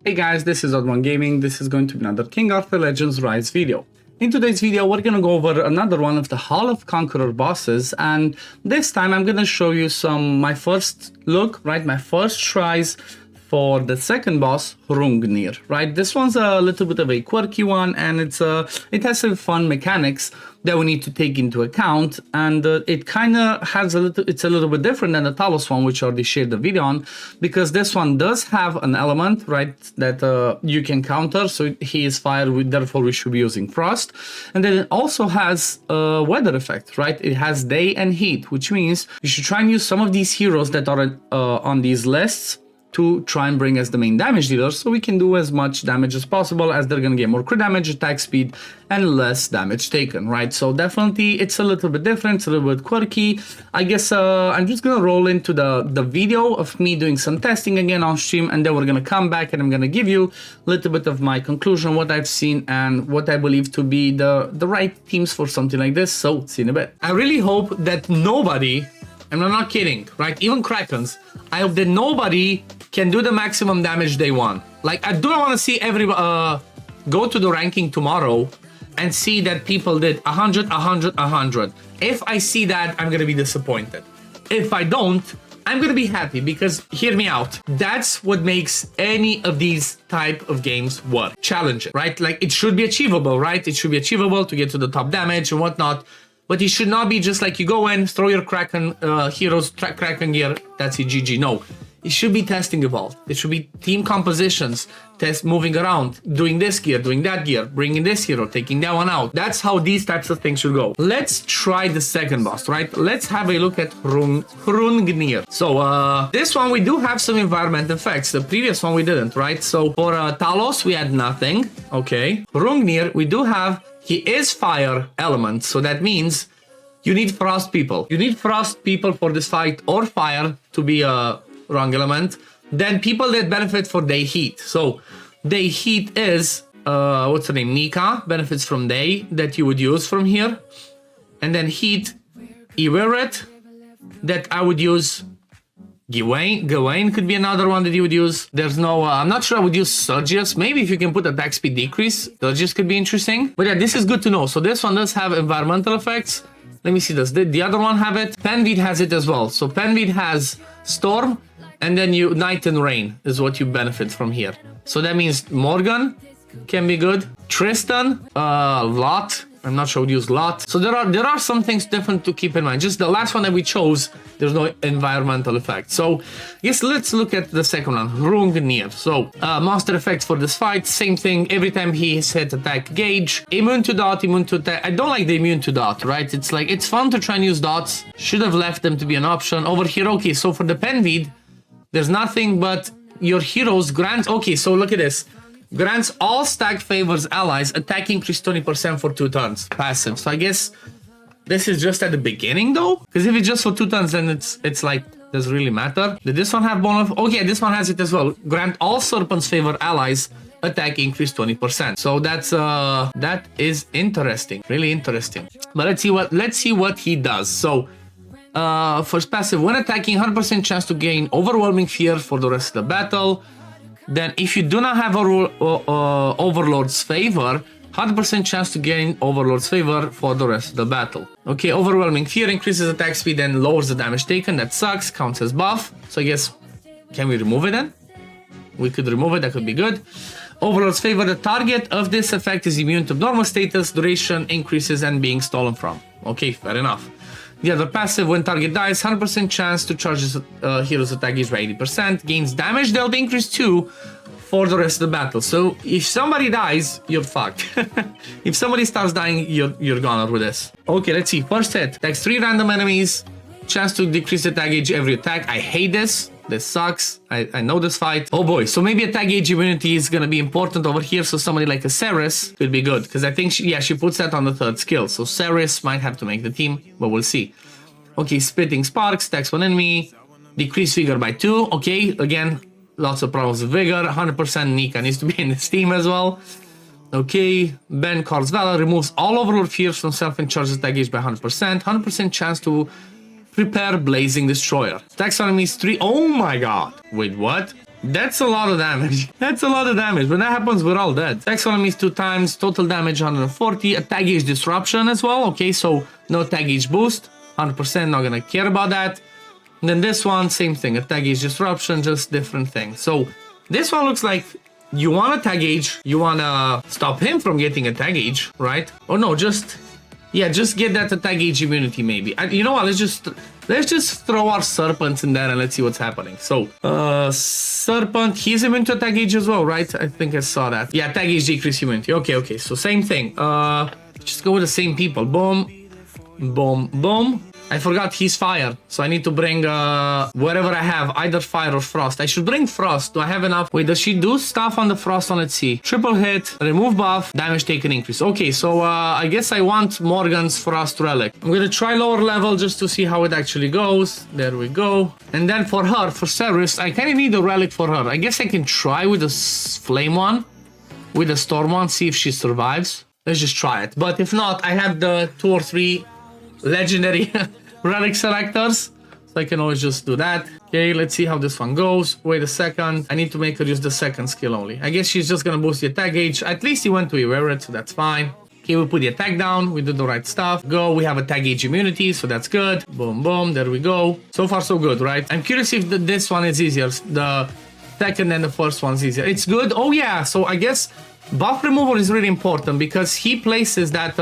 Hey guys, this is Odd1 Gaming. This is going to be another King Arthur Legends Rise video. In today's video, we're going to go over another one of the Hall of Conqueror bosses, and this time I'm going to show you my first look, right? My first tries for the second boss, Hrugnir, right? This one's a little bit of a quirky one, and it has some fun mechanics that we need to take into account, and it kind of has it's a little bit different than the Talos one, which I already shared the video on, because this one does have an element, right, that you can counter, so he is fire, therefore we should be using frost, and then it also has a weather effect, right? It has day and heat, which means you should try and use some of these heroes that are on these lists to try and bring as the main damage dealer, so we can do as much damage as possible, as they're gonna get more crit damage, attack speed, and less damage taken, right? So definitely it's a little bit different, it's a little bit quirky. I guess I'm just gonna roll into the video of me doing some testing again on stream, and then we're gonna come back and I'm gonna give you a little bit of my conclusion, what I've seen and what I believe to be the right teams for something like this. So see you in a bit. I really hope that nobody, and I'm not kidding, right? Even Krakens, I hope that nobody can do the maximum damage they want. Like, I do not want to see everybody go to the ranking tomorrow and see that people did 100, 100, 100. If I see that, I'm going to be disappointed. If I don't, I'm going to be happy, because hear me out. That's what makes any of these type of games work. Challenging, right? Like, it should be achievable, right? It should be achievable to get to the top damage and whatnot. But it should not be just like you go in, throw your Kraken heroes, Kraken gear, that's it, GG. No, it should be testing evolved. It should be team compositions, test moving around, doing this gear, doing that gear, bringing this hero, taking that one out. That's how these types of things should go. Let's try the second boss, right? Let's have a look at Hrugnir. So this one we do have some environment effects. The previous one we didn't, right? So for Talos we had nothing. Okay. Hrugnir we do have. He is fire element, so that means you need frost people. You need frost people for this fight, or fire to be a wrong element. Then people that benefit for day heat. So day heat is, what's her name? Nika benefits from day that you would use from here. And then heat, Iwerit, that I would use. Gawain could be another one that you would use. There's no, I'm not sure I would use Sergius. Maybe if you can put attack speed decrease, Sergius could be interesting. But yeah, this is good to know. So this one does have environmental effects. Let me see, does the other one have it? Penveed has it as well. So Penveed has Storm, and then Night and Rain is what you benefit from here. So that means Morgan can be good. Tristan, Lot. I'm not sure I would use Lot. So there are some things different to keep in mind. Just the last one that we chose, there's no environmental effect. So yes, let's look at the second one, Hrugnir. So monster effects for this fight, same thing. Every time he hit attack gauge, immune to dot, immune to attack. I don't like the immune to dot, right? It's like, it's fun to try and use dots. Should have left them to be an option. Over here, okay, so for the Penveed, there's nothing but your heroes grant. Okay, so look at this. Grants all stack favors allies attack increase 20% for 2 turns. Passive. So I guess this is just at the beginning though, because if it's just for 2 turns, then it's like, does it really matter? Did this one have bonus? Okay, this one has it as well. Grant all serpents favor allies attack increase 20%. So that is interesting, really interesting. But let's see what he does. So first passive, when attacking, 100% chance to gain overwhelming fear for the rest of the battle. Then if you do not have Overlord's favor, 100% chance to gain Overlord's favor for the rest of the battle. Okay, overwhelming fear increases attack speed and lowers the damage taken. That sucks, counts as buff. So I guess, can we remove it then? We could remove it, that could be good. Overlord's favor, the target of this effect is immune to normal status, duration increases, and being stolen from. Okay, fair enough. The other passive, when target dies, 100% chance to charge his hero's attack is by 80%. Gains damage dealt increase 2 for the rest of the battle. So if somebody dies, you're fucked. If somebody starts dying, you're gone with this. Okay, let's see. First hit. Attacks 3 random enemies. Chance to decrease attack gauge every attack. I hate this. This sucks. I know this fight. Oh boy. So maybe attack gauge immunity is gonna be important over here. So somebody like a Ceres could be good. Because I think, she puts that on the 3rd skill. So Ceres might have to make the team, but we'll see. Okay, Spitting Sparks. Attacks 1 enemy. Decrease vigor by 2. Okay, again, lots of problems with vigor. 100% Nika needs to be in this team as well. Okay, Ben Card's Valor removes all overlord fears from self and charges attack gauge by 100%. 100% chance to prepare Blazing Destroyer. Attacks on enemies 3. Oh my god. Wait, what? That's a lot of damage. That's a lot of damage. When that happens, we're all dead. Next one is 2 times. Total damage 140. Attack gauge disruption as well. Okay, so no attack gauge boost. 100% not gonna care about that. And then this one, same thing. Attack gauge disruption, just different thing. So this one looks like you want attack gauge. You wanna stop him from getting attack gauge, right? Or no, just get that attack gauge immunity maybe. You know what? Let's just throw our serpents in there and let's see what's happening. So, serpent, he's immune to attack gauge as well, right? I think I saw that. Yeah, attack gauge decrease immunity. Okay. So same thing. Just go with the same people. Boom, boom, boom. I forgot he's fire, so I need to bring whatever I have, either fire or frost. I should bring frost. Do I have enough? Wait, does she do stuff on the frost one? Let's see. Triple hit, remove buff, damage taken increase. Okay, so I guess I want Morgan's frost relic. I'm gonna try lower level just to see how it actually goes. There we go. And then for her, for Ceres, I kind of need a relic for her. I guess I can try with the flame one, with the storm one, see if she survives. Let's just try it. But if not, I have the 2 or 3 legendary relic selectors, so I can always just do that. Okay, let's see how this one goes. Wait a second, I need to make her use the second skill only. I guess she's just gonna boost the attack gauge. At least he went to Ewear it, so that's fine. Okay, we put the attack down, we do the right stuff. Go, we have attack gauge immunity, so that's good. Boom, boom, there we go. So far so good, right? I'm curious if this one is easier. The second and the first one's easier. It's good. Oh yeah, so I guess buff removal is really important because he places that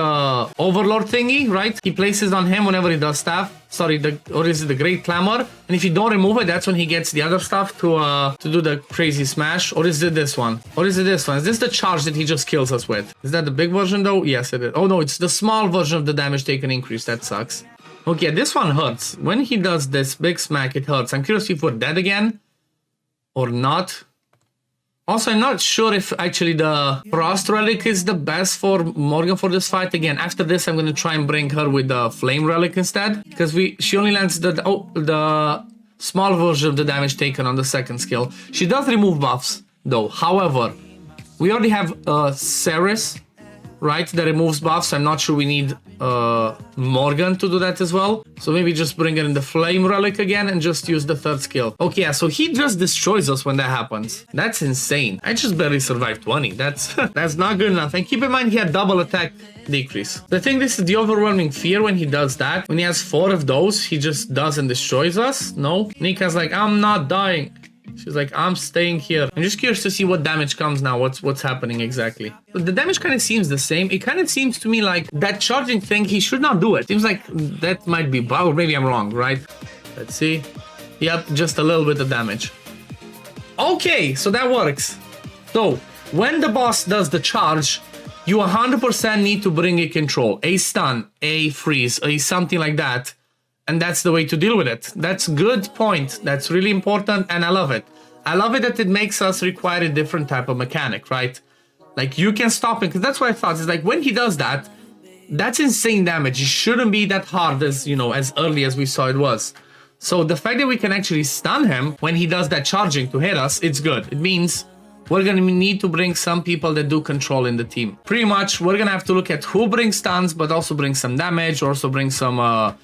overlord thingy, right? He places on him whenever he does stuff. Sorry, or is it the Great Clamor? And if you don't remove it, that's when he gets the other stuff to do the crazy smash. Or is it this one? Or is it this one? Is this the charge that he just kills us with? Is that the big version though? Yes, it is. Oh no, it's the small version of the damage taken increase. That sucks. Okay, this one hurts. When he does this big smack, it hurts. I'm curious if we're dead again or not. Also, I'm not sure if actually the Frost Relic is the best for Morgan for this fight. Again, after this, I'm going to try and bring her with the Flame Relic instead. Because she only lands the small version of the damage taken on the second skill. She does remove buffs, though. However, we already have Ceres, right, that removes buffs. I'm not sure we need Morgan to do that as well. So maybe just bring it in the Flame Relic again and just use the third skill. Okay, yeah, so he just destroys us when that happens. That's insane. I just barely survived 20. That's not good enough. And keep in mind he had double attack decrease. I think this is the overwhelming fear when he does that. When he has 4 of those, he just does and destroys us. No. Nika's like, I'm not dying. She's like, I'm staying here. I'm just curious to see what damage comes now. What's happening exactly. But the damage kind of seems the same. It kind of seems to me like that charging thing, he should not do it. Seems like that might be bug, or maybe I'm wrong, right? Let's see. Yep, just a little bit of damage. Okay, so that works. So when the boss does the charge, you 100% need to bring a control, a stun, a freeze, a something like that. And that's the way to deal with it. That's good point. That's really important, and I love it. I love it that it makes us require a different type of mechanic, right? Like, you can stop him, because that's what I thought. It's like, when he does that, that's insane damage. It shouldn't be that hard as, you know, as early as we saw it was. So the fact that we can actually stun him when he does that charging to hit us, it's good. It means we're going to need to bring some people that do control in the team. Pretty much, we're going to have to look at who brings stuns, but also bring some damage, also bring some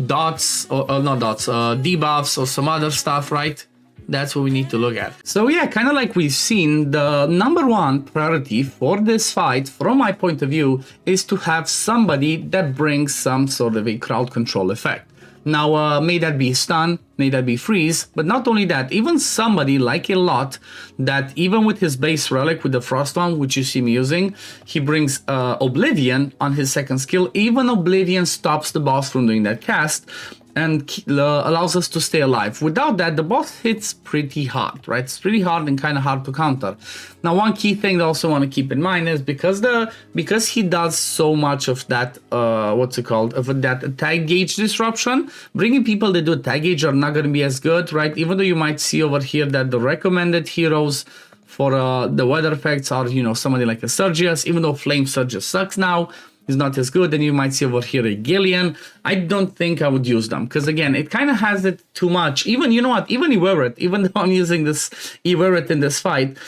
dots, or not dots, debuffs or some other stuff, right? That's what we need to look at. So yeah, kind of like we've seen, the number one priority for this fight, from my point of view, is to have somebody that brings some sort of a crowd control effect. Now, may that be stun, may that be freeze, but not only that, even somebody like a lot that even with his base relic, with the frost one, which you see me using, he brings Oblivion on his second skill. Even Oblivion stops the boss from doing that cast and allows us to stay alive. Without that, the boss hits pretty hard, right? It's pretty hard and kind of hard to counter. Now, one key thing that I also want to keep in mind is because he does so much of that, of that attack gauge disruption, bringing people that do attack gauge are not going to be as good, right? Even though you might see over here that the recommended heroes for the weather effects are, you know, somebody like a Sergius, even though Flame Sergius sucks now, is not as good. Then you might see over here a Gillian. I don't think I would use them because again, it kind of has it too much. Even, you know what, even Ewear, even though I'm using this Ewear in this fight,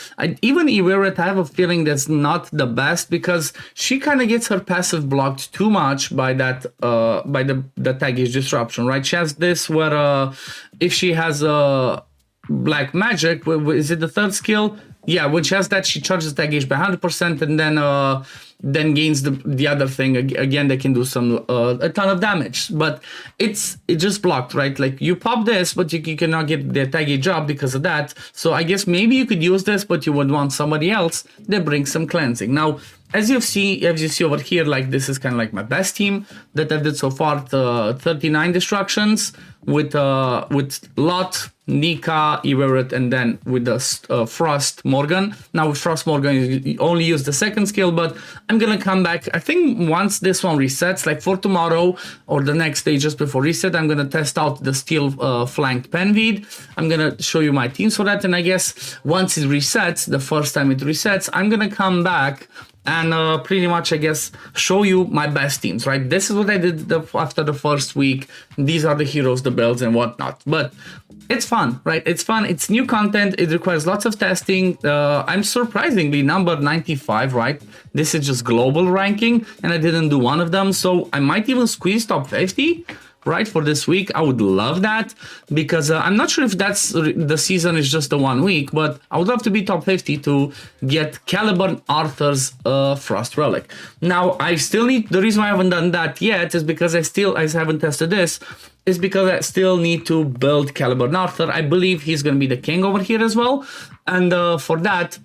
even Ewear, I have a feeling that's not the best because she kind of gets her passive blocked too much by that, by the tag gauge disruption, right? She has this where if she has a Black Magic. Is it the third skill? Yeah, when she has that, she charges that gauge by 100%, and then gains the other thing. Again, they can do some a ton of damage, but it just blocked, right? Like you pop this, but you cannot get the attack gauge up because of that. So I guess maybe you could use this, but you would want somebody else that brings some cleansing. Now, as you see over here, like this is kind of like my best team that I've did so far. 39 destructions with Lot, Nika, Iwerit, and then with the Frost Morgan. Now with Frost Morgan, you only use the second skill, but I'm gonna come back. I think once this one resets, like for tomorrow or the next day just before reset, I'm gonna test out the steel flanked Penveed. I'm gonna show you my teams for that, and I guess once it resets, the first time it resets, I'm gonna come back and pretty much, I guess, show you my best teams, right? This is what I did after the first week. These are the heroes, the builds, and whatnot. But it's fun, right? It's fun. It's new content. It requires lots of testing. I'm surprisingly number 95, right? This is just global ranking, and I didn't do one of them. So I might even squeeze top 50. Right, for this week. I would love that, because I'm not sure if that's the season is just the 1 week, but I would love to be top 50 to get Caliburn Arthur's Frost Relic. Now I still need, the reason why I haven't done that yet is because I haven't tested this, is because I still need to build Caliburn Arthur. I believe he's going to be the king over here as well, and for that,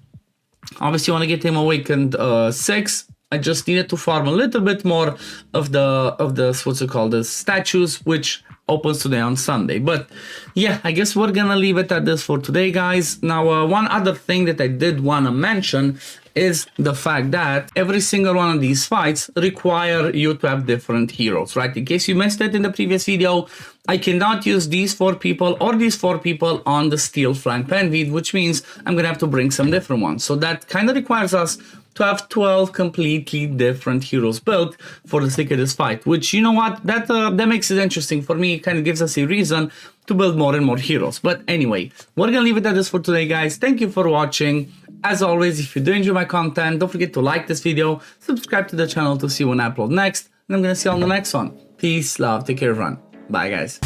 obviously you want to get him awakened 6. I just needed to farm a little bit more of the what's it called, the statues, which opens today on Sunday. But yeah, I guess we're gonna leave it at this for today, guys. Now, one other thing that I did want to mention is the fact that every single one of these fights require you to have different heroes, right? In case you missed it in the previous video, I cannot use these 4 people or these 4 people on the steel flank Penveed, which means I'm gonna have to bring some different ones. So that kind of requires us to have 12 completely different heroes built for the sake of this fight, which, you know what, that makes it interesting for me. It kind of gives us a reason to build more and more heroes. But anyway, we're gonna leave it at this for today, guys. Thank you for watching. As always, if you do enjoy my content, don't forget to like this video, subscribe to the channel to see when I upload next, and I'm gonna see you on the next one. Peace, love, take care, everyone. Bye, guys.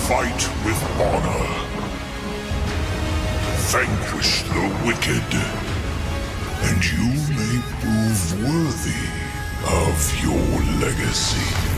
Fight with honor. Vanquish the wicked, and you may prove worthy of your legacy.